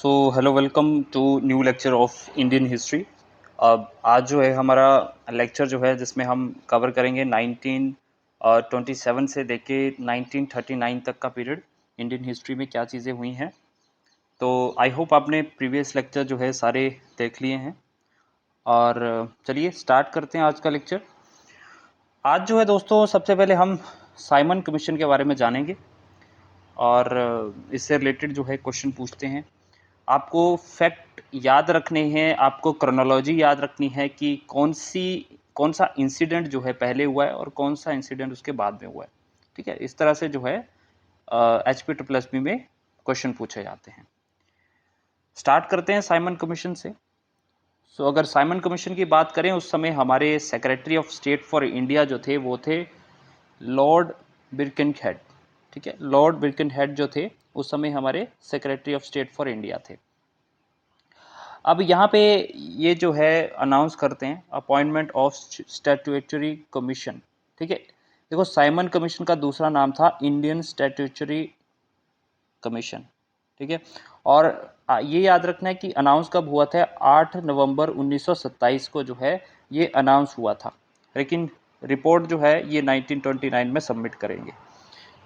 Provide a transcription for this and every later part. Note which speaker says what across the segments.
Speaker 1: So hello welcome to new lecture of Indian history. अब आज जो है हमारा लेक्चर जो है जिसमें हम कवर करेंगे 1927 से लेके 1939 तक का पीरियड इंडियन हिस्ट्री में क्या चीज़ें हुई हैं। तो आई होप आपने प्रीवियस लेक्चर जो है सारे देख लिए हैं और चलिए स्टार्ट करते हैं आज का लेक्चर। आज जो है दोस्तों सबसे पहले हम साइमन कमीशन के बारे में जानेंगे और इससे रिलेटेड जो है क्वेश्चन पूछते हैं। आपको फैक्ट याद रखने हैं, आपको क्रोनोलॉजी याद रखनी है कि कौन सा इंसिडेंट जो है पहले हुआ है और कौन सा इंसिडेंट उसके बाद में हुआ है। ठीक है, इस तरह से जो है HP+B में क्वेश्चन पूछे जाते हैं। स्टार्ट करते हैं साइमन कमीशन से। सो अगर साइमन कमीशन की बात करें उस समय हमारे secretary of state for India जो थे वो थे लॉर्ड बिरकिनहेड। ठीक है, लॉर्ड बिरकिनहेड जो थे उस समय हमारे secretary of state for India थे। अब यहाँ पे ये जो है अनाउंस करते हैं अपॉइंटमेंट ऑफ स्टैट्यूटरी कमीशन। ठीक है, देखो साइमन कमीशन का दूसरा नाम था इंडियन स्टैट्यूटरी कमीशन। ठीक है, और ये याद रखना है कि अनाउंस कब हुआ था, 8 नवंबर 1927 को जो है ये अनाउंस हुआ था, लेकिन रिपोर्ट जो है ये 1929 में सबमिट करेंगे।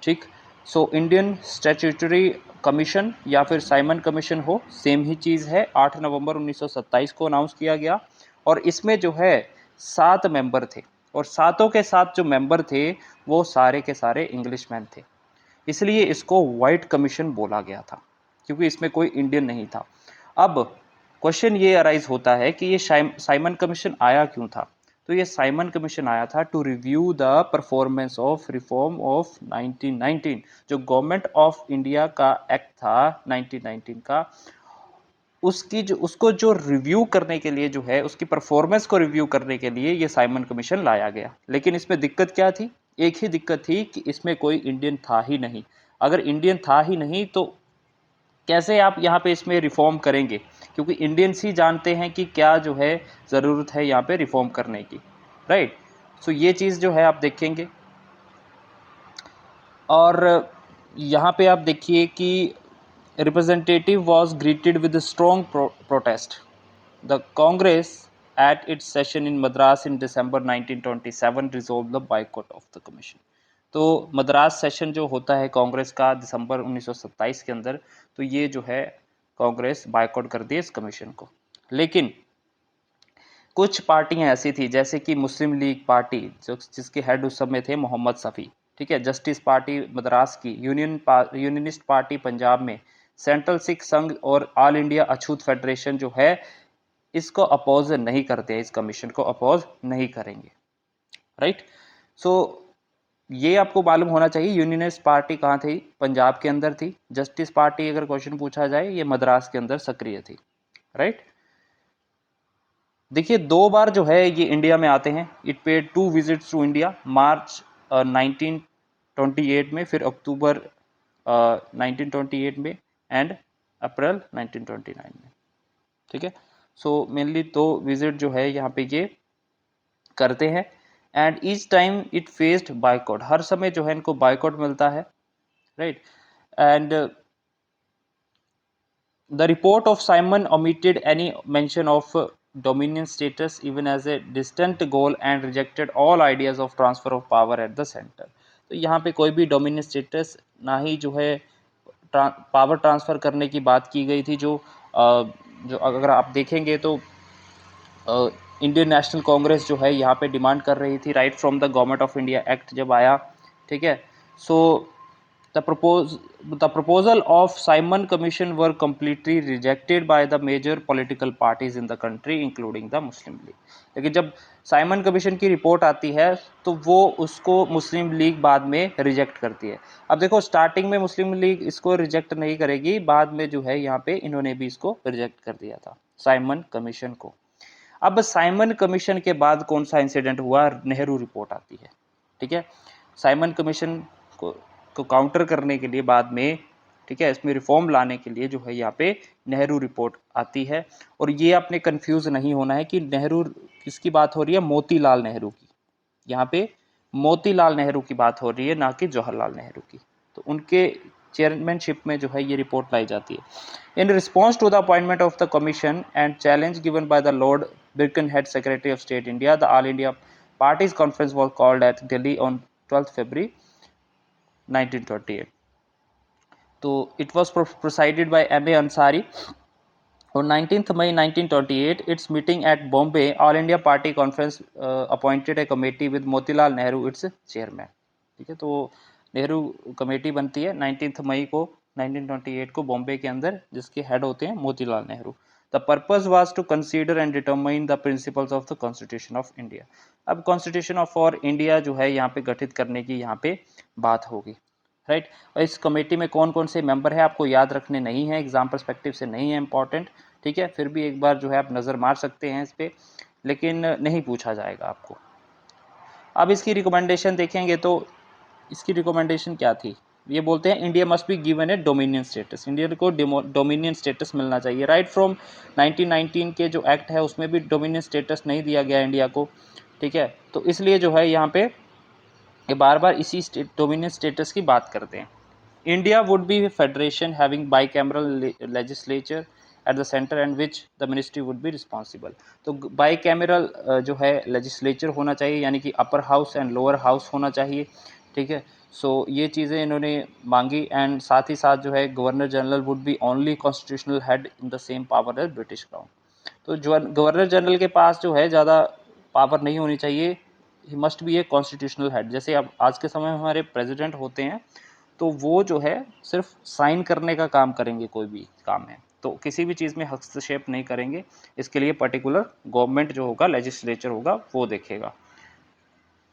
Speaker 1: ठीक, सो इंडियन स्टैट्यूटरी कमीशन या फिर साइमन कमीशन हो, सेम ही चीज़ है। 8 नवंबर 1927 को अनाउंस किया गया और इसमें जो है 7 मेंबर थे और सातों के साथ जो मेंबर थे वो सारे के सारे इंग्लिशमैन थे, इसलिए इसको वाइट कमीशन बोला गया था क्योंकि इसमें कोई इंडियन नहीं था। अब क्वेश्चन ये अराइज होता है कि ये साइमन कमीशन आया क्यों था। तो ये साइमन कमीशन आया था to review the performance of reform of 1919, जो गवर्नमेंट ऑफ इंडिया का एक्ट था 1919 का, उसको जो रिव्यू करने के लिए जो है उसकी परफॉर्मेंस को रिव्यू करने के लिए ये साइमन कमीशन लाया गया। लेकिन इसमें दिक्कत क्या थी, एक ही दिक्कत थी कि इसमें कोई इंडियन था ही नहीं। अगर इंडियन था ही नहीं तो कैसे आप यहाँ पे इसमें रिफॉर्म करेंगे, क्योंकि इंडियंस ही जानते हैं कि क्या जो है ज़रूरत है यहाँ पे रिफॉर्म करने की, राइट। सो ये चीज़ जो है आप देखेंगे और यहाँ पे आप देखिए कि representative was greeted with a strong protest. The Congress, at its session in Madras in December 1927, resolved the boycott of the commission. तो मद्रास सेशन जो होता है कांग्रेस का दिसंबर 1927 के अंदर, तो ये जो है कांग्रेस बायकॉट कर दी इस कमीशन को। लेकिन कुछ पार्टियां ऐसी थी जैसे कि मुस्लिम लीग पार्टी जिसके हेड उस समय थे मोहम्मद सफ़ी, ठीक है, जस्टिस पार्टी मद्रास की, यूनियनिस्ट पार्टी पंजाब में, सेंट्रल सिख संघ और ऑल इंडिया अछूत फेडरेशन जो है इसको अपोज नहीं करते, इस कमीशन को अपोज नहीं करेंगे, राइट। सो ये आपको मालूम होना चाहिए यूनियनिस्ट पार्टी कहाँ थी, पंजाब के अंदर थी। जस्टिस पार्टी अगर क्वेश्चन पूछा जाए ये मद्रास के अंदर सक्रिय थी, राइट। देखिए 2 बार जो है ये इंडिया में आते हैं। It paid 2 visits to India, March 1928 में, फिर अक्टूबर 1928 में एंड अप्रैल 1929 में। ठीक है, सो मेनली 2 विजिट जो है यहाँ पे ये करते हैं and each time it faced boycott, हर समय जो है इनको बायकॉट मिलता है, right. And the report of Simon omitted any mention of dominion status even as a distant goal and rejected all ideas of transfer of power at the center. तो यहाँ पे कोई भी डोमिनियन स्टेटस ना ही जो है पावर ट्रांसफ़र करने की बात की गई थी, जो अगर आप देखेंगे तो इंडियन नेशनल कांग्रेस जो है यहाँ पे डिमांड कर रही थी right from the government of India act जब आया। ठीक है, सो the proposal of Simon Commission were completely rejected by the major political parties in the country including the Muslim League. लेकिन जब साइमन कमीशन की रिपोर्ट आती है तो वो उसको मुस्लिम लीग बाद में रिजेक्ट करती है। अब देखो स्टार्टिंग में मुस्लिम लीग इसको रिजेक्ट नहीं करेगी, बाद में जो है यहाँ पे इन्होंने भी इसको रिजेक्ट कर दिया था साइमन कमीशन को। अब साइमन कमीशन के बाद कौन सा इंसिडेंट हुआ, नेहरू रिपोर्ट आती है। ठीक है, साइमन कमीशन को काउंटर करने के लिए बाद में, ठीक है, इसमें रिफॉर्म लाने के लिए जो है यहाँ पे नेहरू रिपोर्ट आती है। और ये आपने कंफ्यूज नहीं होना है कि नेहरू किसकी बात हो रही है, मोतीलाल नेहरू की। यहाँ पे मोतीलाल नेहरू की बात हो रही है, ना कि जवाहरलाल नेहरू की। तो उनके चेयरमैनशिप में जो है ये रिपोर्ट लाई जाती है। In response to the appointment of the commission and challenge given by the Lord Birkenhead, secretary of state India, the All India parties conference was called at Delhi on 12 February 1928. तो it was presided by M.A. Ansari. On 19th May 1928, its meeting at Bombay, All India Party Conference appointed a committee with Motilal Nehru its chairman. ठीक है, तो Nehru committee बनती है 19th मई को 1928 को बॉम्बे के अंदर, जिसके हेड होते हैं Motilal Nehru. The purpose was to consider and determine the principles of the constitution of India. अब कॉन्स्टिट्यूशन ऑफ फॉर इंडिया जो है यहाँ पे गठित करने की यहाँ पे बात होगी, राइट। और इस कमेटी में कौन कौन से मेंबर है आपको याद रखने नहीं है, एग्जाम पर्सपेक्टिव से नहीं है इंपॉर्टेंट, ठीक है, फिर भी एक बार जो है आप नज़र मार सकते हैं इस पर, लेकिन नहीं पूछा जाएगा आपको। अब इसकी रिकमेंडेशन देखेंगे तो इसकी रिकमेंडेशन क्या थी, ये बोलते हैं India must be given A dominion status, India को डोमिनियन स्टेटस मिलना चाहिए। राइट फ्रॉम 1919 के जो एक्ट है उसमें भी डोमिनियन स्टेटस नहीं दिया गया इंडिया को, ठीक है, तो इसलिए जो है यहाँ पे ये बार बार इसी डोमिनियन स्टेटस की बात करते हैं। India would be federation having bicameral legislature at the centre and which the ministry would be responsible. तो बाईकैमरल जो है लेजिस्लेचर होना चाहिए, यानी कि upper house and lower house होना चाहिए, ठीक है। सो ये चीज़ें इन्होंने मांगी, एंड साथ ही साथ जो है governor general would be only constitutional head in the same power as British crown. तो जो गवर्नर जनरल के पास जो है ज़्यादा पावर नहीं होनी चाहिए, he must be a constitutional head. जैसे अब आज के समय में हमारे प्रेसिडेंट होते हैं, तो वो जो है सिर्फ साइन करने का काम करेंगे, कोई भी काम है तो किसी भी चीज़ में हस्तक्षेप नहीं करेंगे, इसके लिए पर्टिकुलर गवर्नमेंट जो होगा, लेजिस्लेचर होगा, वो देखेगा,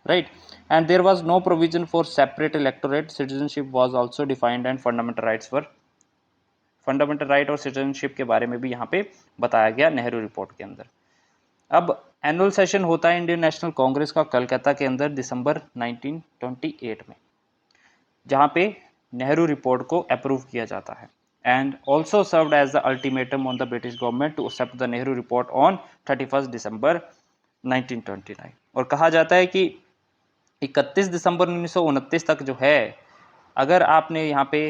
Speaker 1: right. And there was no provision for separate electorate, citizenship was also defined and fundamental right और सिटीजनशिप के बारे में भी यहाँ पे बताया गया नेहरू रिपोर्ट के अंदर। अब एनुअल सेशन होता है इंडियन नेशनल कांग्रेस का कलकत्ता के अंदर दिसंबर 1928 में, जहाँ पे नेहरू रिपोर्ट को अप्रूव किया जाता है, and also served as the ultimatum on the British government to accept the Nehru report on 31 December 1929। और कहा जाता है कि 31 दिसंबर 1929 तक जो है, अगर आपने यहाँ पे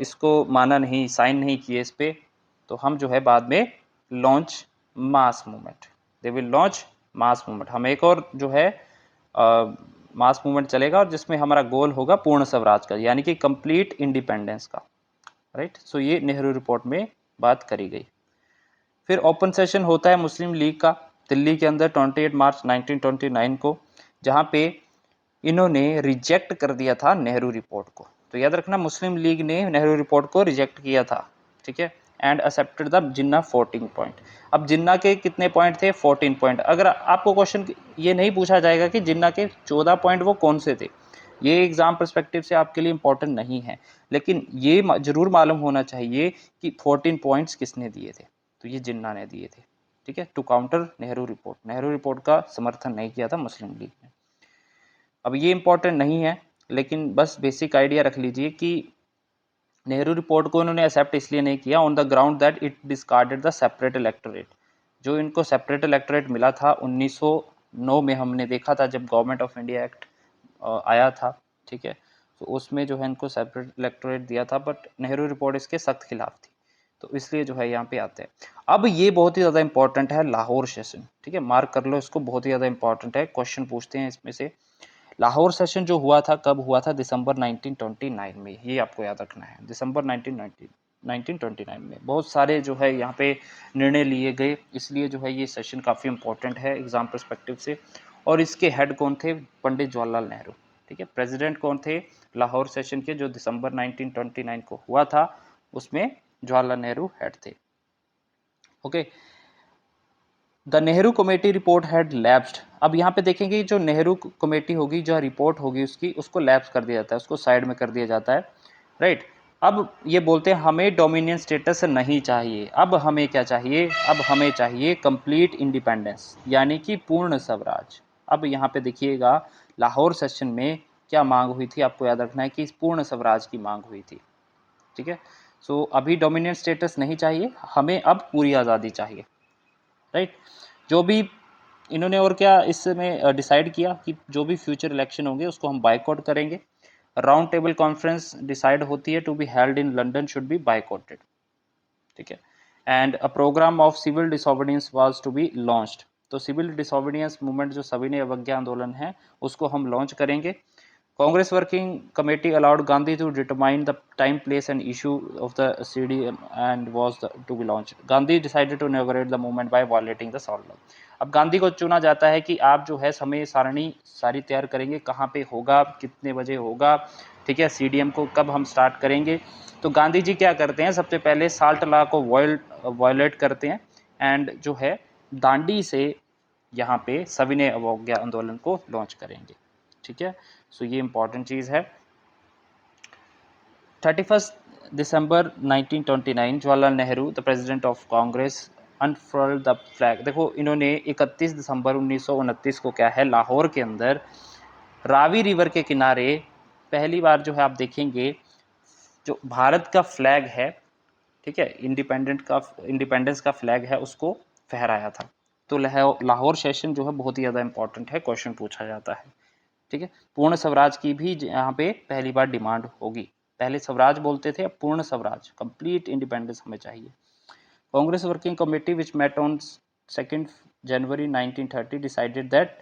Speaker 1: इसको माना नहीं, साइन नहीं किए इस पे, तो हम जो है बाद में launch mass movement, they will launch mass movement, हम एक और जो है मास मूवमेंट चलेगा, और जिसमें हमारा गोल होगा पूर्ण स्वराज का, यानी कि कंप्लीट इंडिपेंडेंस का, राइट। सो ये नेहरू रिपोर्ट में बात करी गई। फिर ओपन सेशन होता है मुस्लिम लीग का दिल्ली के अंदर 28 मार्च 1929 को, जहाँ पे इन्होंने रिजेक्ट कर दिया था नेहरू रिपोर्ट को। तो याद रखना, मुस्लिम लीग ने नेहरू रिपोर्ट को रिजेक्ट किया था, ठीक है, and accepted the Jinnah 14 point. अब जिन्ना के कितने पॉइंट थे? 14 पॉइंट। अगर आपको क्वेश्चन ये नहीं पूछा जाएगा कि जिन्ना के 14 पॉइंट वो कौन से थे, ये एग्जाम पर्सपेक्टिव से आपके लिए इंपॉर्टेंट नहीं है, लेकिन ये जरूर मालूम होना चाहिए कि 14 पॉइंट्स किसने दिए थे, तो ये जिन्ना ने दिए थे, ठीक है, to counter Nehru report. Nehru report का समर्थन नहीं किया था मुस्लिम लीग ने। अब ये इंपॉर्टेंट नहीं है, लेकिन बस बेसिक आइडिया रख लीजिए कि नेहरू रिपोर्ट को उन्होंने एक्सेप्ट इसलिए नहीं किया on the ground that it discarded the separate electorate. जो इनको सेपरेट इलेक्टोरेट मिला था 1909 में, हमने देखा था जब गवर्नमेंट ऑफ इंडिया एक्ट आया था, ठीक है, तो उसमें जो है इनको सेपरेट इलेक्टोरेट दिया था, बट नेहरू रिपोर्ट इसके सख्त खिलाफ थी, तो इसलिए जो है यहाँ पे आते हैं। अब ये बहुत ही ज़्यादा इंपॉर्टेंट है लाहौर सेशन, ठीक है, मार्क कर लो इसको, बहुत ही ज़्यादा इंपॉर्टेंट है, क्वेश्चन पूछते हैं इसमें से। लाहौर सेशन जो हुआ था, कब हुआ था? दिसंबर 1929 में, ये आपको याद रखना है, दिसंबर 1929 में बहुत सारे जो है यहाँ पे निर्णय लिए गए, इसलिए जो है ये सेशन काफ़ी इंपॉर्टेंट है एग्जाम पर्सपेक्टिव से। और इसके हेड कौन थे? पंडित जवाहरलाल नेहरू, ठीक है। प्रेसिडेंट कौन थे लाहौर सेशन के, जो दिसंबर 1929 को हुआ था, उसमें जवाहरलाल नेहरू हेड थे, okay. The Nehru committee report had lapsed. अब यहाँ पे देखेंगे जो नेहरू कमेटी होगी, जो रिपोर्ट होगी उसकी, उसको लैप्स कर दिया जाता है, उसको साइड में कर दिया जाता है, राइट। अब ये बोलते हैं हमें डोमिनियन स्टेटस नहीं चाहिए, अब हमें क्या चाहिए? अब हमें चाहिए कंप्लीट इंडिपेंडेंस, यानी कि पूर्ण स्वराज। अब यहाँ पे देखिएगा लाहौर सेशन में क्या मांग हुई थी, आपको याद रखना है कि पूर्ण स्वराज की मांग हुई थी, ठीक है। सो अभी डोमिनियन स्टेटस नहीं चाहिए, हमें अब पूरी आज़ादी चाहिए, राइट। जो भी इन्होंने और क्या इसमें डिसाइड किया कि जो भी फ्यूचर इलेक्शन होंगे उसको हम बाइकआउट करेंगे, राउंड टेबल कॉन्फ्रेंस डिसाइड होती है to be held in London should be boycotted, ठीक है। And a programme of civil disobedience was to be launched, तो सिविल डिसोबीडियंस मूवमेंट जो सविनय अवज्ञा आंदोलन है उसको हम लॉन्च करेंगे। Congress working committee allowed Gandhi to determine the time place and issue of the CD and was to be launch. Gandhi decided to inaugurate the movement by violating the salt law. अब गांधी को चुना जाता है कि आप जो है समय सारणी सारी तैयार करेंगे, कहाँ पे होगा, कितने बजे होगा, ठीक है, सीडीएम को कब हम स्टार्ट करेंगे। तो गांधी जी क्या करते हैं, सबसे पहले साल्ट लॉ को वायलेट करते हैं एंड जो है दांडी से यहाँ पे सविनय अवज्ञा आंदोलन को लॉन्च करेंगे, ठीक है। सो ये इंपॉर्टेंट चीज़ है। 31 December 1929 Jawaharlal Nehru the president of Congress unfurled the flag. देखो इन्होंने 31 दिसंबर 1929 को क्या है, लाहौर के अंदर रावी रिवर के किनारे पहली बार जो है आप देखेंगे जो भारत का फ्लैग है, ठीक है, इंडिपेंडेंस का फ्लैग है, उसको फहराया था। तो लाहौर सेशन जो है बहुत ही ज़्यादा इंपॉर्टेंट है, क्वेश्चन पूछा जाता है, ठीक है। पूर्ण स्वराज की भी यहाँ पे पहली बार डिमांड होगी। पहले स्वराज बोलते थे, अब पूर्ण स्वराज, कंप्लीट इंडिपेंडेंस हमें चाहिए। Congress working committee which met on 2 January 1930 decided that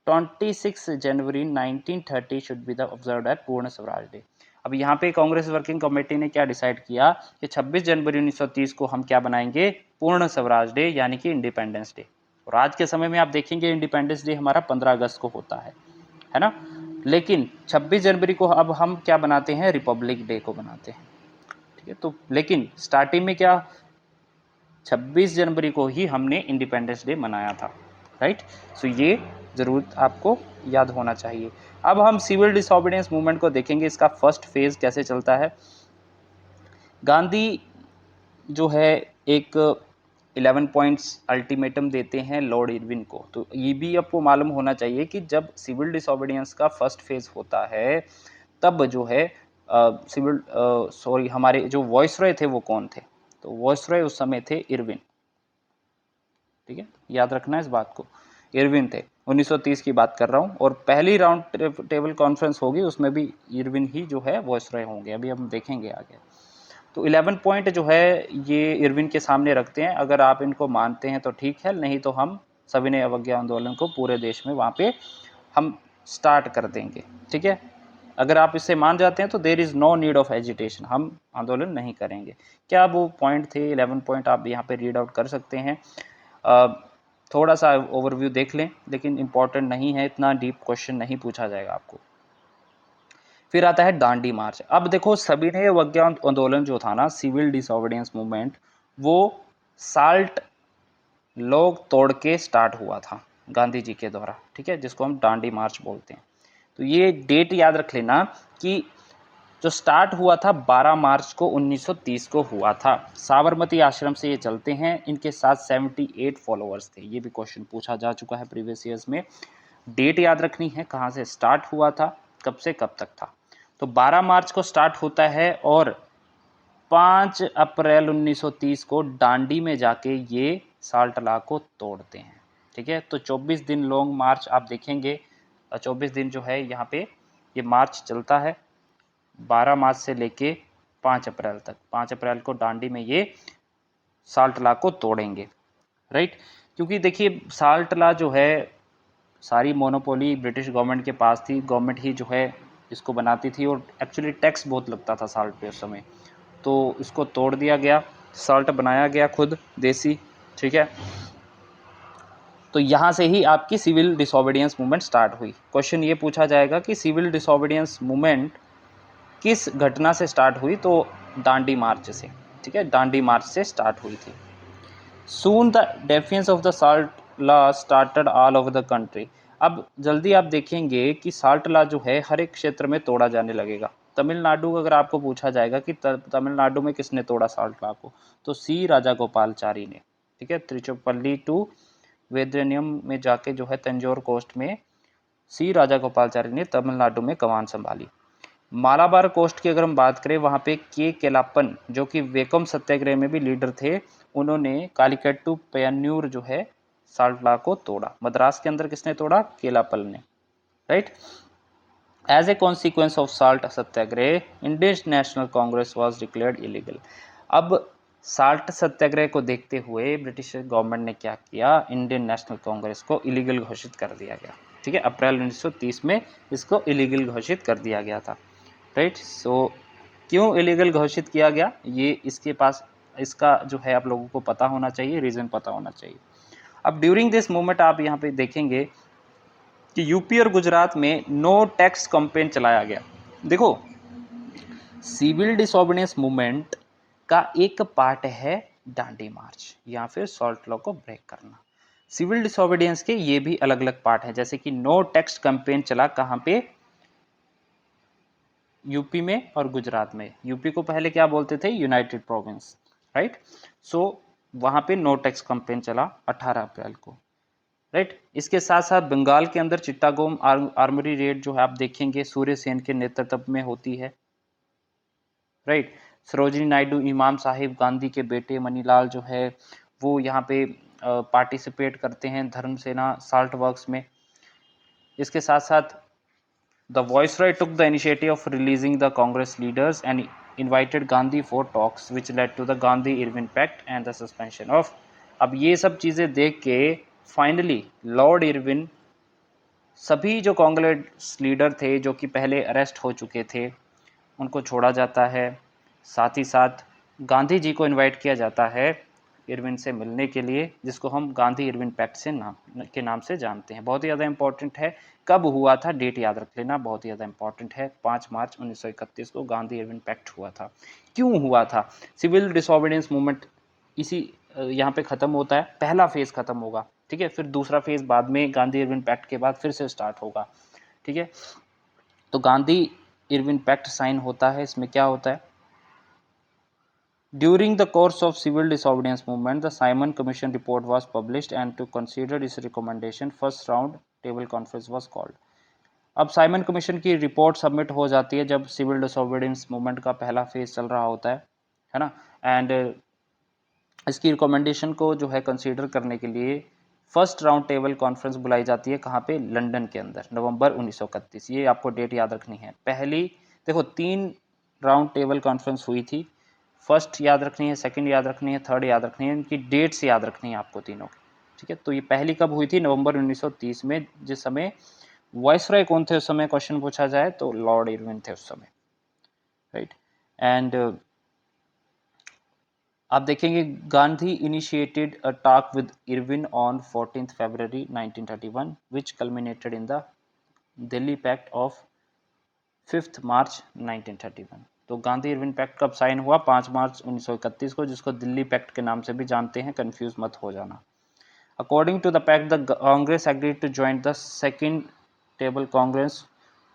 Speaker 1: 26 January 1930 should be the observed at Purna Swaraj day. अब यहाँ पे कांग्रेस वर्किंग कमेटी ने क्या डिसाइड किया कि 26 जनवरी 1930 को हम क्या बनाएंगे, पूर्ण स्वराज डे, यानी कि इंडिपेंडेंस डे। और आज के समय में आप देखेंगे इंडिपेंडेंस डे हमारा 15 अगस्त को होता है ना, लेकिन 26 जनवरी को अब हम क्या बनाते हैं, रिपब्लिक डे को बनाते हैं, ठीक है। तो लेकिन स्टार्टिंग में क्या 26 जनवरी को ही हमने इंडिपेंडेंस डे मनाया था, राइट। सो ये जरूर आपको याद होना चाहिए। अब हम सिविल डिसोबीडियंस मूवमेंट को देखेंगे, इसका फर्स्ट फेज कैसे चलता है। गांधी जो है एक 11 पॉइंट्स अल्टीमेटम देते हैं लॉर्ड इरविन को। तो ये भी आपको मालूम होना चाहिए कि जब सिविल डिसोबीडियंस का फर्स्ट फेज होता है तब जो है हमारे जो वॉइसरॉय थे वो कौन थे, तो वॉइसरॉय उस समय थे इरविन, ठीक है, याद रखना इस बात को, इरविन थे। 1930 की बात कर रहा हूँ, और पहली राउंड टेबल कॉन्फ्रेंस होगी उसमें भी इरविन ही जो है वॉइसरॉय होंगे, अभी हम देखेंगे आगे। तो 11 पॉइंट जो है ये इरविन के सामने रखते हैं, अगर आप इनको मानते हैं तो ठीक है, नहीं तो हम सविनय अवज्ञा आंदोलन को पूरे देश में वहाँ पे हम स्टार्ट कर देंगे, ठीक है। अगर आप इसे मान जाते हैं तो there is no need of agitation, हम आंदोलन नहीं करेंगे। क्या वो पॉइंट थे, 11 पॉइंट आप यहाँ पे रीड आउट कर सकते हैं। थोड़ा सा ओवरव्यू देख लें, लेकिन इंपॉर्टेंट नहीं है, इतना डीप क्वेश्चन नहीं पूछा जाएगा आपको। फिर आता है दांडी मार्च। अब देखो सविनय अवज्ञा आंदोलन जो था ना, सिविल डिसोबीडियंस मूवमेंट, वो साल्ट लॉ तोड़ के स्टार्ट हुआ था गांधी जी के द्वारा, ठीक है, जिसको हम दांडी मार्च बोलते हैं। तो ये डेट याद रख लेना कि जो स्टार्ट हुआ था 12 मार्च को 1930 को हुआ था। साबरमती आश्रम से ये चलते हैं, इनके साथ 78 फॉलोअर्स थे। ये भी क्वेश्चन पूछा जा चुका है प्रीवियस ईयर्स में। डेट याद रखनी है, कहाँ से स्टार्ट हुआ था, कब से कब तक था। तो 12 मार्च को स्टार्ट होता है और 5 अप्रैल 1930 को दांडी में जाके ये साल्ट लॉ को तोड़ते हैं, ठीक है। तो 24 दिन लॉन्ग मार्च आप देखेंगे, 24 दिन जो है यहाँ पे ये मार्च चलता है 12 मार्च से लेके 5 अप्रैल तक। 5 अप्रैल को दांडी में ये साल्ट लॉ को तोड़ेंगे, राइट। क्योंकि देखिए साल्ट लॉ जो है सारी मोनोपोली ब्रिटिश गवर्नमेंट के पास थी, गवर्नमेंट ही जो है इसको बनाती थी, और एक्चुअली टैक्स बहुत लगता था साल्ट पे उस समय, तो इसको तोड़ दिया गया, साल्ट बनाया गया खुद देसी, ठीक है। तो यहाँ से ही आपकी सिविल डिसोबीडियंस मूवमेंट स्टार्ट हुई। क्वेश्चन ये पूछा जाएगा कि सिविल डिसोबीडियंस मूवमेंट किस घटना से स्टार्ट हुई, तो दांडी मार्च से, ठीक है, दांडी मार्च से स्टार्ट हुई थी। Soon the defiance of the salt law started all over the country. अब जल्दी आप देखेंगे कि साल्ट लॉ जो है हर एक क्षेत्र में तोड़ा जाने लगेगा। तमिलनाडु अगर आपको पूछा जाएगा कि तमिलनाडु में किसने तोड़ा साल्ट लॉ को, तो सी राजागोपालचारी ने, ठीक है। त्रिचुपल्ली टू वेद्यनियम में जाके जो है तंजौर कोस्ट में सी राजागोपालचारी ने तमिलनाडु में कमान संभाली। मालाबार कोस्ट की अगर हम बात करें, वहाँ पे के केलापन जो कि वेकम सत्याग्रह में भी लीडर थे, उन्होंने कालिकट्टू पयन्नूर जो है साल्ट लॉ को तोड़ा। मद्रास के अंदर किसने तोड़ा, केलापल ने, right. As a consequence of salt Satyagraha Indian National Congress was declared illegal. अब साल्ट सत्याग्रह को देखते हुए ब्रिटिश गवर्नमेंट ने क्या किया, इंडियन नेशनल कांग्रेस को इलीगल घोषित कर दिया गया। ठीक है, अप्रैल 1930 में इसको इलीगल घोषित कर दिया गया था। राइट, सो क्यों इलीगल घोषित किया गया, ये इसके पास इसका जो है आप लोगों को पता होना चाहिए, रीज़न पता होना चाहिए। अब ड्यूरिंग दिस मूवमेंट आप यहाँ पे देखेंगे कि यूपी और गुजरात में नो टैक्स कैंपेन चलाया गया। देखो, सिविल डिसोबीडियंस मूवमेंट का एक पार्ट है डांडी मार्च या फिर सॉल्ट लॉ को ब्रेक करना। सिविल डिसोबीडियंस के ये भी अलग अलग पार्ट है, जैसे कि नो टैक्स कैंपेन चला कहाँ पे, यूपी में और गुजरात में। यूपी को पहले क्या बोलते थे, यूनाइटेड प्रोविंस, राइट। सो वहां पे नो टैक्स कैंपेन चला 18 अप्रैल को, राइट। इसके साथ साथ बंगाल के अंदर चिट्टागोंग आर्मरी रेड जो है आप देखेंगे सूर्य सेन के नेतृत्व में होती है, राइट। सरोजिनी नायडू इमाम साहिब गांधी के बेटे मनीलाल जो है वो यहाँ पे पार्टिसिपेट करते हैं धर्म सेना साल्ट वर्क्स में। इसके साथ साथ the viceroy took the initiative of releasing the Congress leaders and invited Gandhi for talks, which led to the Gandhi-Irwin Pact and the suspension of। अब ये सब चीज़ें देख के फाइनली लॉर्ड इरविन सभी जो कांग्रेस लीडर थे जो कि पहले अरेस्ट हो चुके थे उनको छोड़ा जाता है। साथ ही साथ गांधी जी को इनवाइट किया जाता है इरविन से मिलने के लिए, जिसको हम गांधी इरविन पैक्ट से नाम से जानते हैं। बहुत ही ज़्यादा इंपॉर्टेंट है, कब हुआ था डेट याद रख लेना, बहुत ही ज़्यादा इंपॉर्टेंट है। 5 मार्च 1931 को गांधी इरविन पैक्ट हुआ था। क्यों हुआ था? सिविल डिसोबीडियंस मूवमेंट इसी यहाँ पे ख़त्म होता है, पहला फेज़ ख़त्म होगा, ठीक है। फिर दूसरा फेज़ बाद में गांधी इरविन पैक्ट के बाद फिर से स्टार्ट होगा, ठीक है। तो गांधी इरविन पैक्ट साइन होता है, इसमें क्या होता है, during the course of civil disobedience movement the Simon Commission report was published and to consider its recommendation first round table conference was called। अब साइमन कमीशन की रिपोर्ट सबमिट हो जाती है जब सिविल डिसोबीडियंस मूवमेंट का पहला phase चल रहा होता है ना। एंड इसकी रिकमेंडेशन को जो है कंसीडर करने के लिए फर्स्ट राउंड टेबल कॉन्फ्रेंस बुलाई जाती है, कहाँ पे, लंदन के अंदर, नवंबर 1931। ये आपको डेट याद रखनी है। पहली देखो 3 राउंड टेबल कॉन्फ्रेंस हुई थी, फर्स्ट याद रखनी है, सेकंड याद रखनी है, थर्ड याद रखनी है, इनकी डेट्स याद रखनी है आपको तीनों की, ठीक है। तो ये पहली कब हुई थी, नवंबर 1930 में, जिस समय वाइसरॉय कौन थे उस समय, क्वेश्चन पूछा जाए तो लॉर्ड इरविन थे उस समय, राइट। एंड आप देखेंगे Gandhi initiated a talk with Irwin on 14 February 1931 which culminated in the Delhi pact of 5 March 1931। तो गांधी इरविन पैक्ट कब साइन हुआ, 5 मार्च 1931 को, जिसको दिल्ली पैक्ट के नाम से भी जानते हैं, कंफ्यूज मत हो जाना। According to the pact the Congress agreed to join the second table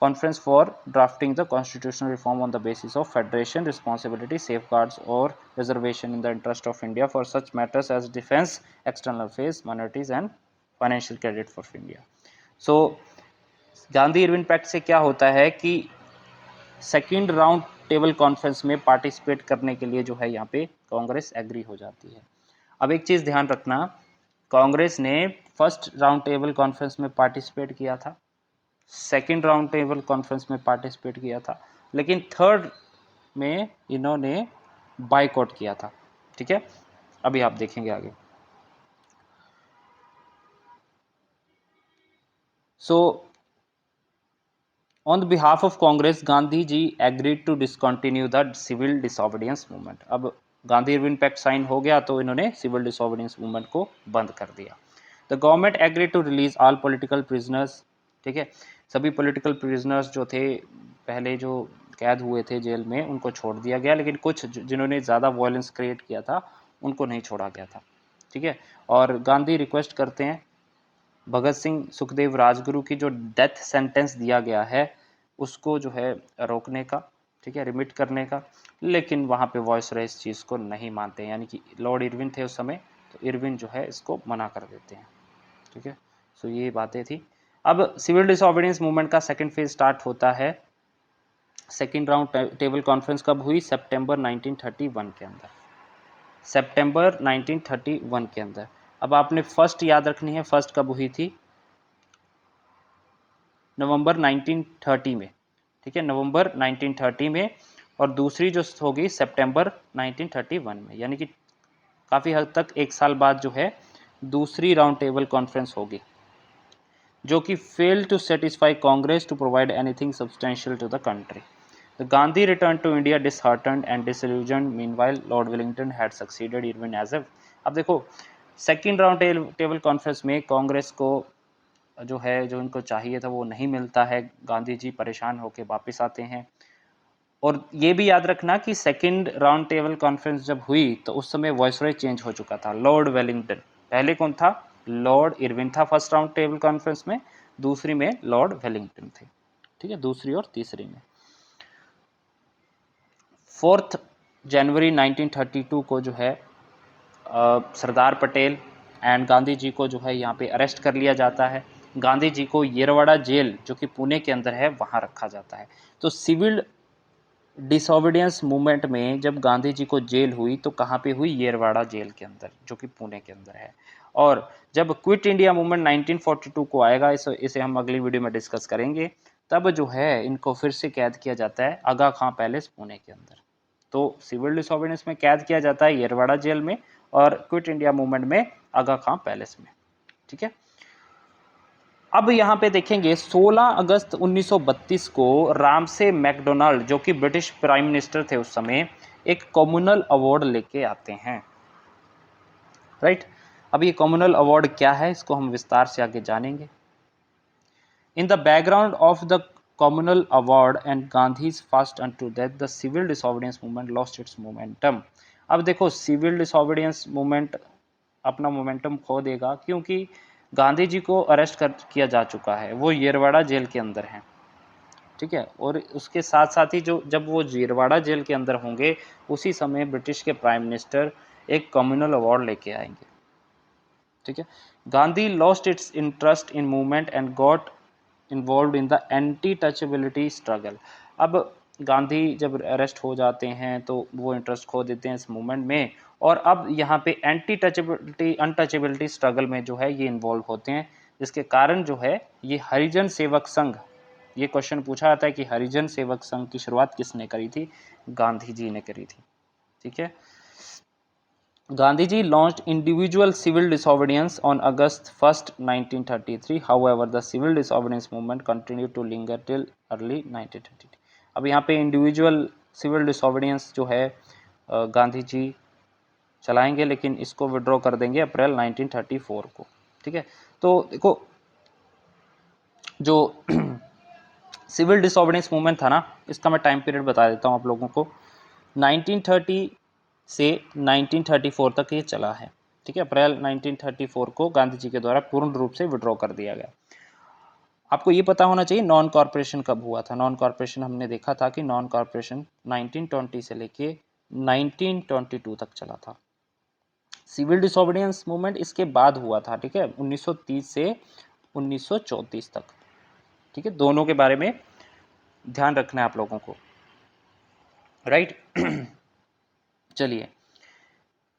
Speaker 1: conference for drafting the constitutional reform on the basis of federation responsibility, safeguards or reservation in the interest of India for such matters as defense, external affairs, minorities and financial credit for India। So Gandhi Irwin pact से क्या होता है कि second round table conference में participate करने के लिए जो है यहाँ पे कांग्रेस एग्री हो जाती है। अब एक चीज़ ध्यान रखना, कांग्रेस ने फर्स्ट राउंड टेबल कॉन्फ्रेंस में पार्टिसिपेट किया था, सेकेंड राउंड टेबल कॉन्फ्रेंस में पार्टिसिपेट किया था, लेकिन थर्ड में इन्होंने बाइकआउट किया था, ठीक है। अभी आप देखेंगे आगे। So on the behalf of Congress Gandhi ji agreed to discontinue the civil disobedience movement. अब गांधी इरविन पैक्ट साइन हो गया तो इन्होंने सिविल डिसोबीडियंस मूवमेंट को बंद कर दिया। The government agreed to release all political prisoners, ठीक है। सभी पॉलिटिकल प्रिजनर्स जो थे पहले जो कैद हुए थे जेल में उनको छोड़ दिया गया, लेकिन कुछ जिन्होंने ज़्यादा वायलेंस क्रिएट किया था उनको नहीं छोड़ा गया था, ठीक है। और गांधी रिक्वेस्ट करते हैं भगत सिंह सुखदेव राजगुरु की जो डेथ सेंटेंस दिया गया है उसको जो है रोकने का, ठीक है, रिमिट करने का, लेकिन वहाँ पे वॉइसरॉय इस चीज़ को नहीं मानते हैं, यानी कि लॉर्ड इरविन थे उस समय, तो इरविन जो है इसको मना कर देते हैं, ठीक है। सो ये बातें थी। अब सिविल डिसोबीडियंस मूवमेंट का सेकंड फेज स्टार्ट होता है। सेकंड राउंड टेबल कॉन्फ्रेंस कब हुई, सितंबर 1931 के अंदर, सितंबर 1931 के अंदर। अब आपने फर्स्ट याद रखनी है, फर्स्ट कब हुई थी, नवंबर 1930 में, ठीक है, नवंबर 1930 में, और दूसरी जो होगी सितंबर 1931 में, यानी कि काफ़ी हद तक एक साल बाद जो है दूसरी राउंड टेबल कॉन्फ्रेंस होगी, जो कि fail to satisfy Congress to provide anything substantial to the country. The Gandhi returned to India disheartened and disillusioned. Meanwhile, Lord Wellington had succeeded even as a, अब देखो सेकेंड राउंड टेबल कॉन्फ्रेंस में कांग्रेस को जो है, जो इनको चाहिए था वो नहीं मिलता है। गांधी जी परेशान होकर वापस आते हैं। और ये भी याद रखना कि सेकेंड राउंड टेबल कॉन्फ्रेंस जब हुई तो उस समय वॉइसरॉय चेंज हो चुका था। लॉर्ड वेलिंगटन, पहले कौन था? लॉर्ड इरविन था फर्स्ट राउंड टेबल कॉन्फ्रेंस में, दूसरी में लॉर्ड वेलिंगटन थे। ठीक है, दूसरी और तीसरी में। 4 जनवरी 1932 को जो है सरदार पटेल एंड गांधी जी को जो है यहाँ पे अरेस्ट कर लिया जाता है। गांधी जी को येरवाड़ा जेल, जो कि पुणे के अंदर है, वहाँ रखा जाता है। तो सिविल डिसोबीडियंस मूवमेंट में जब गांधी जी को जेल हुई तो कहाँ पे हुई? येरवाड़ा जेल के अंदर, जो कि पुणे के अंदर है। और जब क्विट इंडिया मूवमेंट 1942 को आएगा, इसे हम अगली वीडियो में डिस्कस करेंगे, तब जो है इनको फिर से कैद किया जाता है आगा खां पैलेस पुणे के अंदर। तो सिविल डिसोबीडियंस में कैद किया जाता है येरवाड़ा जेल में, और क्विट इंडिया मूवमेंट में आगा खां पैलेस में। ठीक है, अब यहाँ पे देखेंगे 16 अगस्त 1932 को रामसे मैकडोनाल्ड, जो कि ब्रिटिश प्राइम मिनिस्टर थे उस समय, एक कम्युनल अवार्ड लेके आते हैं। राइट, अब ये कम्युनल अवार्ड क्या है, इसको हम विस्तार से आगे जानेंगे। In the background of the communal award and Gandhi's fast unto death, the civil disobedience movement lost its momentum. अब देखो सिविल डिसोबीडियंस मूवमेंट अपना मोमेंटम खो देगा, क्योंकि गांधी जी को अरेस्ट किया जा चुका है, वो येरवाड़ा जेल के अंदर हैं। ठीक है, और उसके साथ साथ ही जो जब वो येरवाड़ा जेल के अंदर होंगे, उसी समय ब्रिटिश के प्राइम मिनिस्टर एक कम्युनल अवार्ड लेके आएंगे। ठीक है, Gandhi lost its interest in movement and got involved in the anti touchability struggle. अब गांधी जब अरेस्ट हो जाते हैं तो वो इंटरेस्ट खो देते हैं इस मूवमेंट में, और अब यहाँ पे एंटी टचेबिलिटी अनटचेबिलिटी स्ट्रगल में जो है ये इन्वॉल्व होते हैं, जिसके कारण जो है ये हरिजन सेवक संघ, ये क्वेश्चन पूछा जाता है कि हरिजन सेवक संघ की शुरुआत किसने करी थी? गांधी जी ने करी थी। ठीक है, Gandhiji launched individual civil disobedience on August 1st, 1933. However, the civil disobedience movement continued to linger till early 1933. अब यहाँ पे इंडिविजुअल सिविल डिसोबीडियंस जो है गांधी जी चलाएंगे, लेकिन इसको विड्रॉ कर देंगे अप्रैल 1934 को। ठीक है, तो देखो जो सिविल डिसोबीडियंस मूवमेंट था ना, इसका मैं टाइम पीरियड बता देता हूँ आप लोगों को। 1930 से 1934 तक ये चला है। ठीक है, अप्रैल 1934 को गांधी जी के द्वारा पूर्ण रूप से विड्रॉ कर दिया गया। आपको ये पता होना चाहिए नॉन कॉर्पोरेशन कब हुआ था। नॉन कॉर्पोरेशन हमने देखा था कि नॉन कॉर्पोरेशन 1920 से लेके 1922 तक चला था। सिविल डिसोबीडियंस मूवमेंट इसके बाद हुआ था। ठीक है, 1930 से 1934 तक। ठीक है, दोनों के बारे में ध्यान रखना है आप लोगों को। राइट चलिए,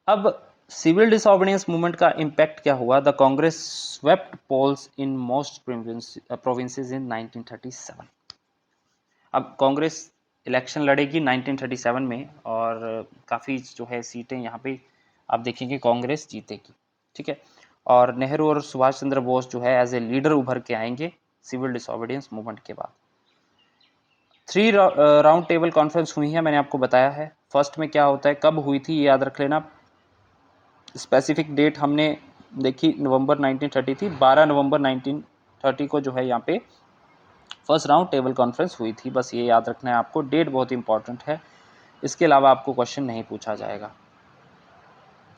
Speaker 1: अब सिविल डिसोबीडियंस मूवमेंट का इम्पैक्ट क्या हुआ? The Congress swept polls in most provinces in 1937। अब कांग्रेस इलेक्शन लड़ेगी 1937 में, और काफ़ी जो है सीटें यहाँ पे आप देखेंगे कांग्रेस जीतेगी। ठीक है, और नेहरू और सुभाष चंद्र बोस जो है एज ए लीडर उभर के आएंगे सिविल डिसोबीडियंस मूवमेंट के बाद। 3 राउंड टेबल कॉन्फ्रेंस हुई है, मैंने आपको बताया है। फर्स्ट में क्या होता है, कब हुई थी, ये याद रख लेना। स्पेसिफिक डेट हमने देखी नवंबर 1930 थी। 12 नवंबर 1930 को जो है यहाँ पे फर्स्ट राउंड टेबल कॉन्फ्रेंस हुई थी। बस ये याद रखना है आपको, डेट बहुत इंपॉर्टेंट है, इसके अलावा आपको क्वेश्चन नहीं पूछा जाएगा।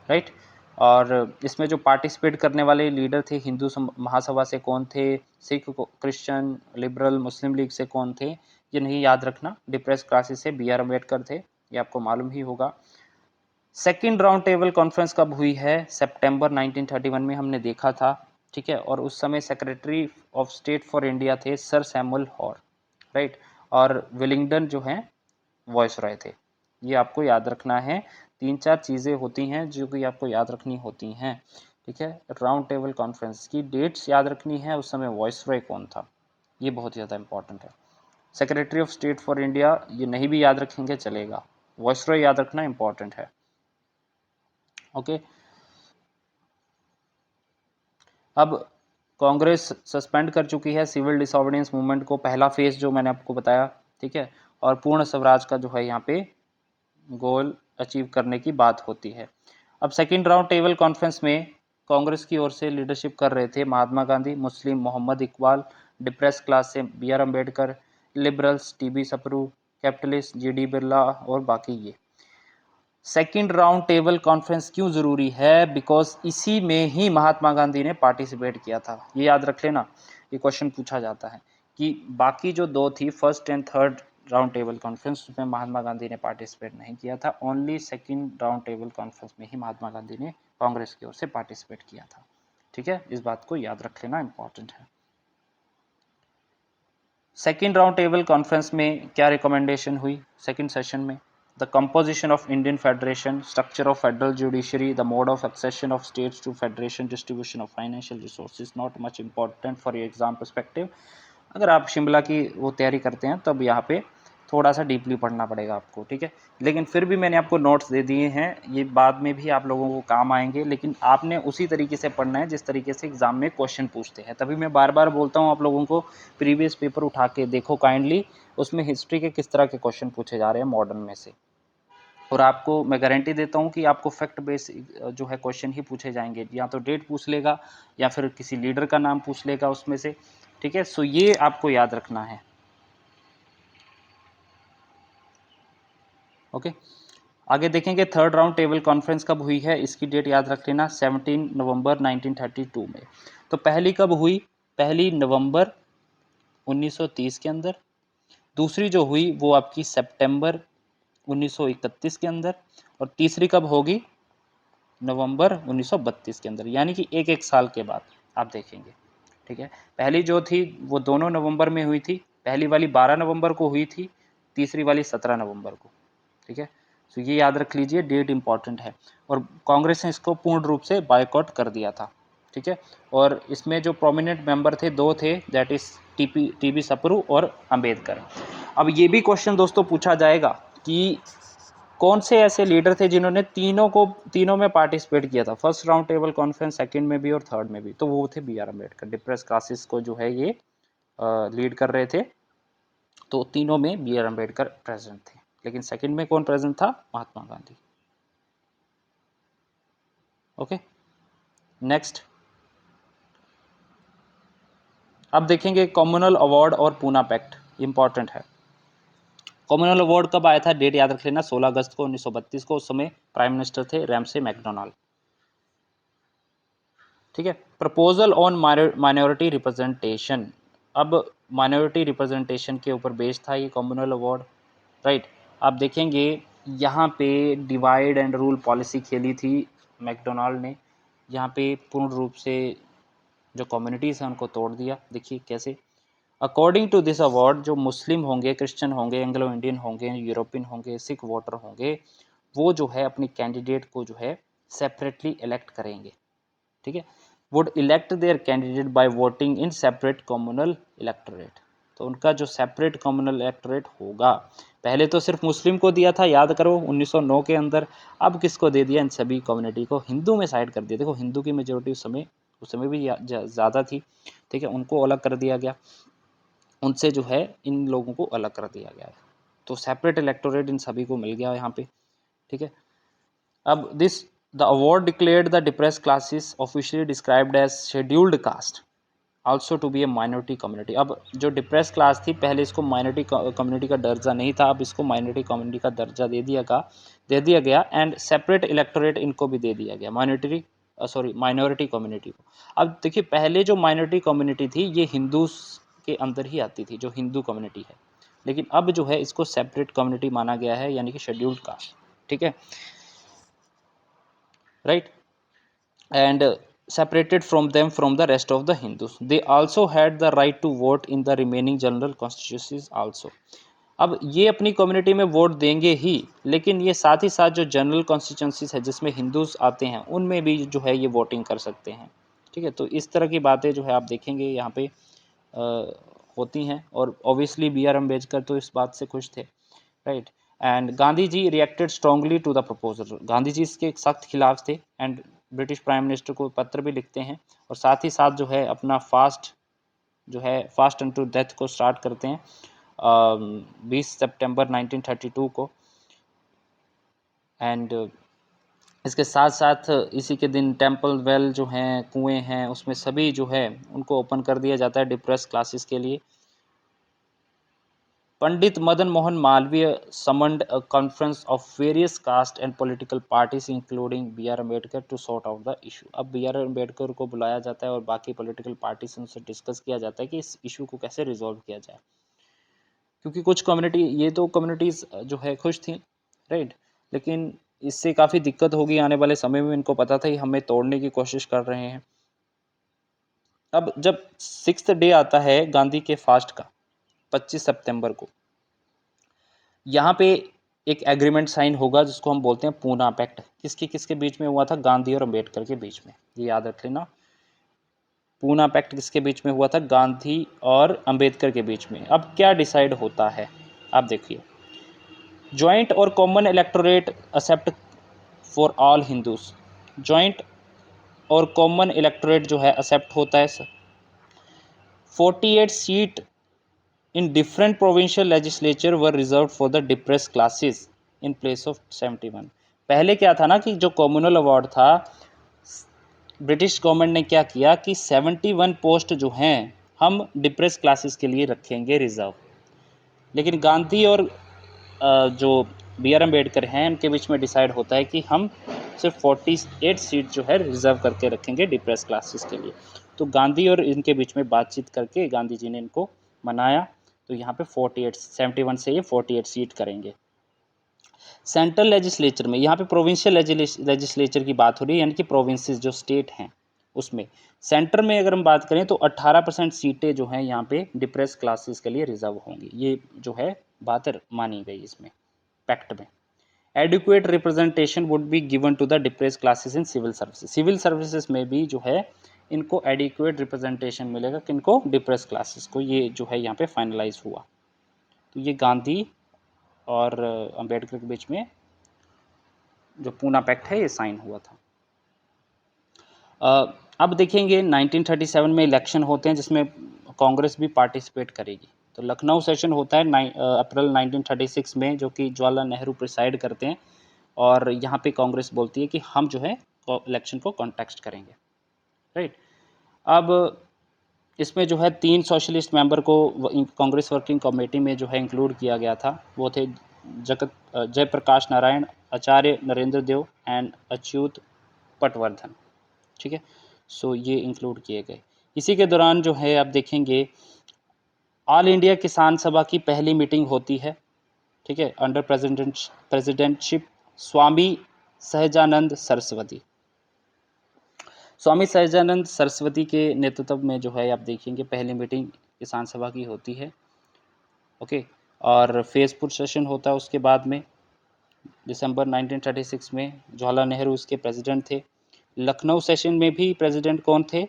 Speaker 1: राइट, और इसमें जो पार्टिसिपेट करने वाले लीडर थे हिंदू महासभा से कौन थे, सिख, क्रिश्चियन, लिबरल, मुस्लिम लीग से कौन थे, ये नहीं याद रखना। डिप्रेस क्लासेस से बी आर अम्बेडकर थे, ये आपको मालूम ही होगा। सेकेंड राउंड टेबल कॉन्फ्रेंस कब हुई है? सितंबर 1931 में हमने देखा था। ठीक है, और उस समय secretary of state for India थे सर सैमुअल हॉर। राइट, और विलिंगडन जो हैं वॉइसरॉय थे। ये आपको याद रखना है। 3-4 चीज़ें होती हैं जो कि आपको याद रखनी होती हैं। ठीक है, राउंड टेबल कॉन्फ्रेंस की डेट्स याद रखनी है, उस समय वॉइसरॉय कौन था, ये बहुत ज़्यादा इंपॉर्टेंट है। Secretary of state for India, ये नहीं भी याद रखेंगे चलेगा, वाइसरॉय याद रखना इंपॉर्टेंट है। ओके, अब कांग्रेस सस्पेंड कर चुकी है सिविल डिसऑर्डिनेंस मूवमेंट को, पहला फेज जो मैंने आपको बताया, ठीक है, और पूर्ण स्वराज का जो है यहाँ पे गोल अचीव करने की बात होती है। अब सेकंड राउंड टेबल कॉन्फ्रेंस में कांग्रेस की ओर से लीडरशिप कर रहे थे Mahatma Gandhi, Muslim Mohammad Iqbal, depress class से B R Ambedkar, liberals TB Sapru, capitalist G D Birla और बाकी ये। सेकंड राउंड टेबल कॉन्फ्रेंस क्यों जरूरी है? बिकॉज इसी में ही महात्मा गांधी ने पार्टिसिपेट किया था, ये याद रख लेना, ये क्वेश्चन पूछा जाता है कि बाकी जो दो थी first and third round table conference, उसमें महात्मा गांधी ने पार्टिसिपेट नहीं किया था, only second round table conference में ही महात्मा गांधी ने कांग्रेस की ओर से पार्टिसिपेट किया था। ठीक है, इस बात को याद रख लेना, इंपॉर्टेंट है। सेकंड राउंड टेबल कॉन्फ्रेंस में क्या रिकमेंडेशन हुई सेकंड सेशन में? The composition of Indian Federation, structure of federal judiciary, the mode of accession of states to federation, distribution of financial resources, not much important for your exam perspective। अगर आप शिमला की वो तैयारी करते हैं तब यहाँ पे थोड़ा सा डीपली पढ़ना पड़ेगा आपको, ठीक है, लेकिन फिर भी मैंने आपको नोट्स दे दिए हैं, ये बाद में भी आप लोगों को काम आएंगे, लेकिन आपने उसी तरीके से पढ़ना है जिस तरीके से एग्जाम में क्वेश्चन पूछते हैं। तभी मैं बार बार बोलता हूँ आप लोगों को प्रीवियस पेपर उठा के देखो काइंडली, उसमें हिस्ट्री के किस तरह के क्वेश्चन पूछे जा रहे हैं मॉडर्न में से, और आपको मैं गारंटी देता हूं कि आपको फैक्ट बेस जो है क्वेश्चन ही पूछे जाएंगे, या तो डेट पूछ लेगा या फिर किसी लीडर का नाम पूछ लेगा उसमें से, ठीक है। सो ये आपको याद रखना है। ओके, आगे देखेंगे थर्ड राउंड टेबल कॉन्फ्रेंस कब हुई है, इसकी डेट याद रख लेना, 17 नवंबर 1932 में। तो पहली कब हुई? पहली नवंबर 1930 के अंदर, दूसरी जो हुई वो आपकी सितंबर 1931 के अंदर, और तीसरी कब होगी? नवंबर 1932 के अंदर, यानी कि एक एक साल के बाद आप देखेंगे, ठीक है। पहली जो थी वो दोनों नवंबर में हुई थी, पहली वाली 12 नवंबर को हुई थी, तीसरी वाली 17 नवंबर को, ठीक है। तो ये याद रख लीजिए, डेट इंपॉर्टेंट है, और कांग्रेस ने इसको पूर्ण रूप से बायकॉट कर दिया था, ठीक है। और इसमें जो प्रोमिनेंट मेंबर थे दो थे, दैट इज टीबी सप्रू और अंबेडकर। अब ये भी क्वेश्चन दोस्तों पूछा जाएगा कि कौन से ऐसे लीडर थे जिन्होंने तीनों में पार्टिसिपेट किया था, first round table conference, second में भी और थर्ड में भी? तो वो थे B R Ambedkar, depress classes को जो है ये लीड कर रहे थे, तो तीनों में बी आर अम्बेडकर प्रेजेंट थे, लेकिन सेकंड में कौन प्रेजेंट था? महात्मा गांधी। ओके, नेक्स्ट अब देखेंगे कॉमनल अवार्ड और पूना पैक्ट, इंपॉर्टेंट है। कॉमनल अवार्ड कब आया था? डेट याद रख लेना, 16 अगस्त को 1932 को, उस समय प्राइम मिनिस्टर थे रैमसे मैकडोनाल्ड, ठीक है। प्रपोजल ऑन माइनॉरिटी रिप्रेजेंटेशन, अब माइनॉरिटी रिप्रेजेंटेशन के ऊपर बेस्ड था ये कॉमनल अवार्ड, राइट। आप देखेंगे यहाँ पे डिवाइड एंड रूल पॉलिसी खेली थी मैकडोनाल्ड ने, यहाँ पे पूर्ण रूप से जो कम्युनिटीज़ हैं उनको तोड़ दिया। देखिए कैसे, अकॉर्डिंग टू दिस अवार्ड जो मुस्लिम होंगे, क्रिश्चियन होंगे, एंग्लो इंडियन होंगे, यूरोपियन होंगे, सिख वोटर होंगे, वो जो है अपनी कैंडिडेट को जो है सेपरेटली इलेक्ट करेंगे, ठीक है। Would elect their candidate by voting in separate communal electorate, तो उनका जो सेपरेट कम्युनल इलेक्टोरेट होगा, पहले तो सिर्फ मुस्लिम को दिया था, याद करो 1909 के अंदर, अब किसको दे दिया? इन सभी कम्युनिटी को, हिंदू में साइड कर दिया। देखो हिंदू की मेजोरिटी उस समय भी ज़्यादा थी, ठीक है, उनको अलग कर दिया गया, उनसे जो है इन लोगों को अलग कर दिया गया है, तो सेपरेट इलेक्टोरेट इन सभी को मिल गया यहाँ पे, ठीक है। अब this the award declared the depressed classes officially described as scheduled caste also to be a minority community. अब जो डिप्रेस क्लास थी पहले इसको माइनॉरिटी कम्युनिटी का दर्जा नहीं था, अब इसको माइनॉरिटी कम्युनिटी का दर्जा दे दिया गया एंड सेपरेट इलेक्टोरेट इनको भी दे दिया गया, माइनॉरिटी कम्युनिटी को। अब देखिए पहले जो माइनॉरिटी कम्युनिटी थी ये हिंदूज के अंदर ही आती थी, जो हिंदू कम्युनिटी है, लेकिन अब जो है इसको सेपरेट कम्युनिटी माना गया है, यानी कि शेड्यूल्ड कास्ट, ठीक है, right, and separated from them from the rest of the Hindus. They also had the right to vote in the remaining general constituencies also. अब ये अपनी कम्युनिटी में वोट देंगे ही, लेकिन ये साथ ही साथ जो जनरल कॉन्स्टिट्यूंसीज है जिसमें हिंदूज आते हैं उनमें भी जो है ये वोटिंग कर सकते हैं, ठीक है। तो इस तरह की बातें जो है आप देखेंगे यहाँ पे होती हैं, और ऑब्वियसली बी आर अम्बेडकर तो इस बात से खुश थे, right. And Gandhi ji reacted strongly to the proposal, Gandhi ji इसके सख्त खिलाफ थे, एंड ब्रिटिश प्राइम मिनिस्टर को पत्र भी लिखते हैं, और साथ ही साथ जो है अपना फास्ट टू डेथ को स्टार्ट करते हैं 20 सितंबर 1932 को। एंड इसके साथ साथ इसी के दिन टेम्पल वेल जो हैं, कुएं हैं, उसमें सभी जो है उनको ओपन कर दिया जाता है डिप्रेस क्लासेस के लिए। Pandit Madan Mohan Malaviya summoned a conference of various caste and political parties including B R Ambedkar to sort out the issue. अब बी आर अम्बेडकर को बुलाया जाता है और बाकी पॉलिटिकल पार्टी से उनसे डिस्कस किया जाता है कि इस इशू को कैसे रिजॉल्व किया जाए, क्योंकि कुछ कम्युनिटी, ये तो कम्युनिटीज़ जो है खुश थी, राइट, लेकिन इससे काफ़ी दिक्कत होगी आने वाले समय में, इनको पता था कि हमें तोड़ने की कोशिश कर रहे हैं। अब जब 6th डे आता है गांधी के फास्ट का 25 सितंबर को, यहाँ पे एक एग्रीमेंट साइन होगा जिसको हम बोलते हैं पूना पैक्ट। किसके किसके बीच में हुआ था? गांधी और अम्बेडकर के बीच में, ये याद रख लेना। पूना पैक्ट किसके बीच में हुआ था? गांधी और अम्बेडकर के बीच में। अब क्या डिसाइड होता है आप देखिए, जॉइंट और common electorate except for all Hindus, joint और कॉमन इलेक्टोरेट जो है एक्सेप्ट होता है। 48 seat in different provincial legislature were reserved for the depressed classes in place of 71। पहले क्या था ना कि जो कम्युनल अवार्ड था, ब्रिटिश गवर्नमेंट ने क्या किया कि 71 पोस्ट जो हैं हम डिप्रेस क्लासेस के लिए रखेंगे रिजर्व, लेकिन गांधी और जो बी आर अम्बेडकर हैं उनके बीच में डिसाइड होता है कि हम सिर्फ 48 सीट जो है रिजर्व करके रखेंगे डिप्रेस क्लासेस के लिए। तो गांधी और इनके बीच में बातचीत करके गांधी जी ने इनको मनाया, तो यहाँ पे 71 से ये 48 सीट करेंगे। सेंट्रल लेजिस्लेचर में, यहाँ पे प्रोविंशियल लेजिस्लेचर की बात हो रही है, यानी कि प्रोविंसेस जो स्टेट हैं उसमें। सेंटर में अगर हम बात करें तो 18% सीटें जो हैं यहाँ पे डिप्रेस क्लासेस के लिए रिजर्व होंगी, ये जो है बात मानी गई इसमें पैक्ट में। Adequate representation would be given to the depress classes in civil services, civil services में भी जो है इनको एडिक्वेट रिप्रेजेंटेशन मिलेगा, किनको? डिप्रेस क्लासेस को। ये जो है यहाँ पे फाइनलाइज हुआ। तो ये गांधी और अंबेडकर के बीच में जो पूना पैक्ट है ये साइन हुआ था। अब देखेंगे 1937 में इलेक्शन होते हैं जिसमें कांग्रेस भी पार्टिसिपेट करेगी। तो लखनऊ सेशन होता है अप्रैल 1936 में, जो कि जवाहरलाल नेहरू प्रिसाइड करते हैं, और यहाँ पे कांग्रेस बोलती है कि हम जो है इलेक्शन को कॉन्टेस्ट करेंगे, राइट। अब इसमें जो है 3 सोशलिस्ट मेंबर को कांग्रेस वर्किंग कमेटी में जो है इंक्लूड किया गया था। वो थे जयप्रकाश नारायण, आचार्य नरेंद्र देव एंड अच्युत पटवर्धन, ठीक है। सो ये इंक्लूड किए गए। इसी के दौरान जो है आप देखेंगे ऑल इंडिया किसान सभा की पहली मीटिंग होती है, ठीक है, अंडर प्रेसिडेंटशिप स्वामी सहजानंद सरस्वती। स्वामी सहजानंद सरस्वती के नेतृत्व में जो है आप देखेंगे पहली मीटिंग किसान सभा की होती है, ओके। और फेसपुर सेशन होता है उसके बाद में दिसंबर 1936 में, जवाहरलाल नेहरू उसके प्रेसिडेंट थे। लखनऊ सेशन में भी प्रेसिडेंट कौन थे?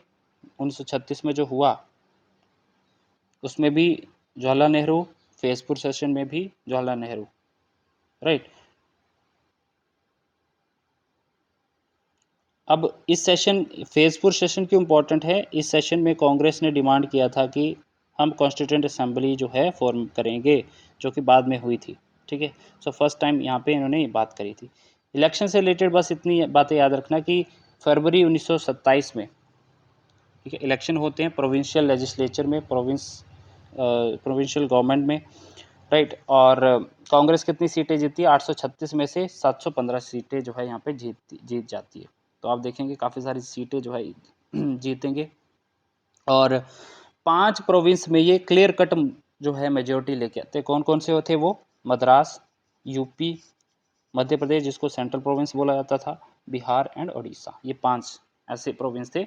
Speaker 1: 1936 में जो हुआ उसमें भी जवाहरलाल नेहरू, फेसपुर सेशन में भी जवाहरलाल नेहरू, राइट। अब इस सेशन, फेसपुर सेशन क्यों इम्पोर्टेंट है? इस सेशन में कांग्रेस ने डिमांड किया था कि हम कॉन्स्टिट्यूएंट असेंबली जो है फॉर्म करेंगे, जो कि बाद में हुई थी, ठीक है। सो फर्स्ट टाइम यहाँ पे इन्होंने ये बात करी थी। इलेक्शन से रिलेटेड बस इतनी बातें याद रखना कि फरवरी 1927 में, ठीक है, इलेक्शन होते हैं प्रोविंशियल लेजिस्लेचर में, प्रोविंशियल गवर्नमेंट में, राइट। और कांग्रेस कितनी सीटें जीती है? 836 में से 715 सीटें जो है यहाँ पे जीत जाती है। तो आप देखेंगे काफ़ी सारी सीटें जो है जीतेंगे, और 5 प्रोविंस में ये क्लियर कट जो है मेजोरिटी लेके आते। कौन कौन से होते? वो मद्रास, यूपी, मध्य प्रदेश जिसको सेंट्रल प्रोविंस बोला जाता था, बिहार एंड उड़ीसा। ये 5 ऐसे प्रोविंस थे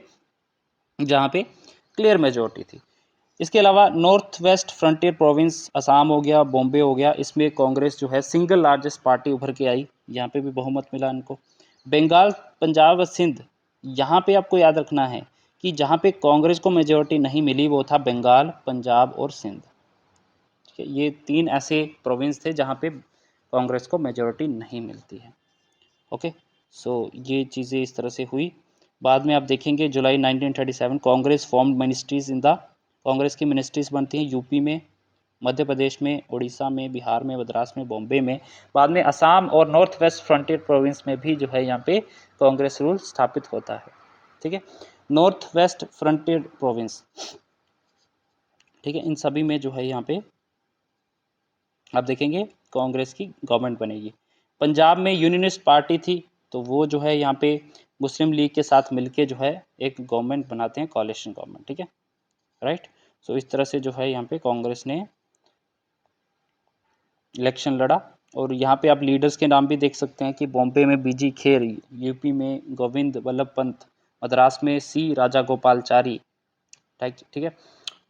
Speaker 1: जहाँ पे क्लियर मेजोरिटी थी। इसके अलावा north west frontier province, Assam हो गया, बॉम्बे हो गया, इसमें कांग्रेस जो है सिंगल लार्जेस्ट पार्टी उभर के आई, यहाँ पे भी बहुमत मिला इनको। बंगाल, पंजाब व सिंध, यहाँ पे आपको याद रखना है कि जहाँ पे कांग्रेस को मेजोरिटी नहीं मिली वो था बंगाल, पंजाब और सिंध। ठीक है, ये 3 ऐसे प्रोविंस थे जहाँ पे कांग्रेस को मेजोरिटी नहीं मिलती है। ओके, सो ये चीज़ें इस तरह से हुई। बाद में आप देखेंगे जुलाई 1937 Congress formed ministries in the, Congress की मिनिस्ट्रीज बनती हैं यूपी में, मध्य प्रदेश में, उड़ीसा में, बिहार में, मद्रास में, बॉम्बे में। बाद में असम और नॉर्थ वेस्ट फ्रंटियर प्रोविंस में भी जो है यहाँ पे कांग्रेस रूल स्थापित होता है। ठीक है, नॉर्थ वेस्ट फ्रंटियर प्रोविंस, ठीक है, इन सभी में जो है यहाँ पे आप देखेंगे कांग्रेस की गवर्नमेंट बनेगी। पंजाब में यूनियनिस्ट पार्टी थी, तो वो जो है यहाँ पे मुस्लिम लीग के साथ मिलके जो है एक गवर्नमेंट बनाते हैं, कोalition गवर्नमेंट। ठीक है, राइट। सो इस तरह से जो है यहाँ पे कांग्रेस ने इलेक्शन लड़ा। और यहाँ पे आप लीडर्स के नाम भी देख सकते हैं कि बॉम्बे में बीजी खेर, यूपी में गोविंद वल्लभ पंत, मद्रास में सी राजागोपालचारी, ठीक है,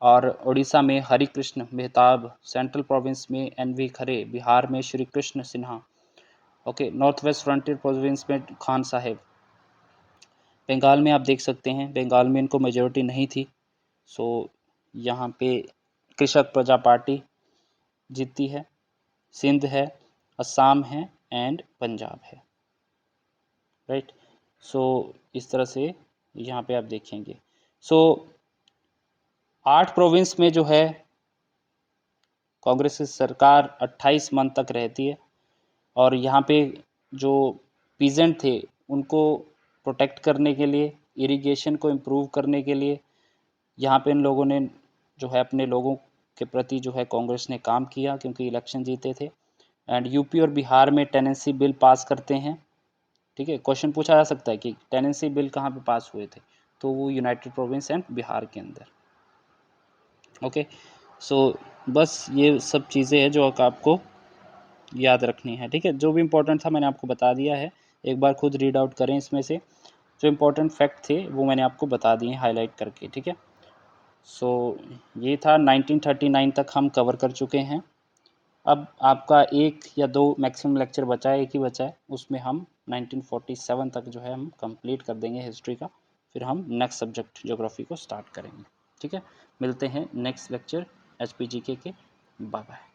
Speaker 1: और उड़ीसा में हरि कृष्ण मेहताब, सेंट्रल प्रोविंस में एन.वी. खरे, बिहार में Shri Krishna Sinha, okay, north west frontier province में खान साहेब। बंगाल में आप देख सकते हैं, बंगाल में इनको मेजोरिटी नहीं थी, सो यहाँ पे कृषक प्रजा पार्टी जीतती है। सिंध है, असम है एंड पंजाब है, राइट। सो इस तरह से यहाँ पे आप देखेंगे। सो 8 प्रोविंस में जो है कांग्रेस की सरकार 28 मंथ तक रहती है। और यहाँ पे जो पीजेंट थे उनको प्रोटेक्ट करने के लिए, इरिगेशन को इम्प्रूव करने के लिए यहाँ पे इन लोगों ने जो है अपने लोगों के प्रति जो है कांग्रेस ने काम किया, क्योंकि इलेक्शन जीते थे। एंड यूपी और बिहार में टेनेंसी बिल पास करते हैं। ठीक है, क्वेश्चन पूछा जा सकता है कि टेनेंसी बिल कहाँ पे पास हुए थे, तो वो यूनाइटेड प्रोविंस एंड बिहार के अंदर। ओके, सो बस ये सब चीज़ें हैं जो आपको याद रखनी है। ठीक है, जो भी इम्पोर्टेंट था मैंने आपको बता दिया है, एक बार खुद रीड आउट करें। इसमें से जो इम्पोर्टेंट फैक्ट थे वो मैंने आपको बता दिए हाईलाइट करके। ठीक है, सो ये था 1939 तक हम कवर कर चुके हैं। अब आपका 1 या 2 मैक्सिमम लेक्चर बचा है, एक ही बचा है, उसमें हम 1947 तक जो है हम कंप्लीट कर देंगे हिस्ट्री का, फिर हम नेक्स्ट सब्जेक्ट ज्योग्राफी को स्टार्ट करेंगे। ठीक है, मिलते हैं नेक्स्ट लेक्चर HPGK के। Bye bye.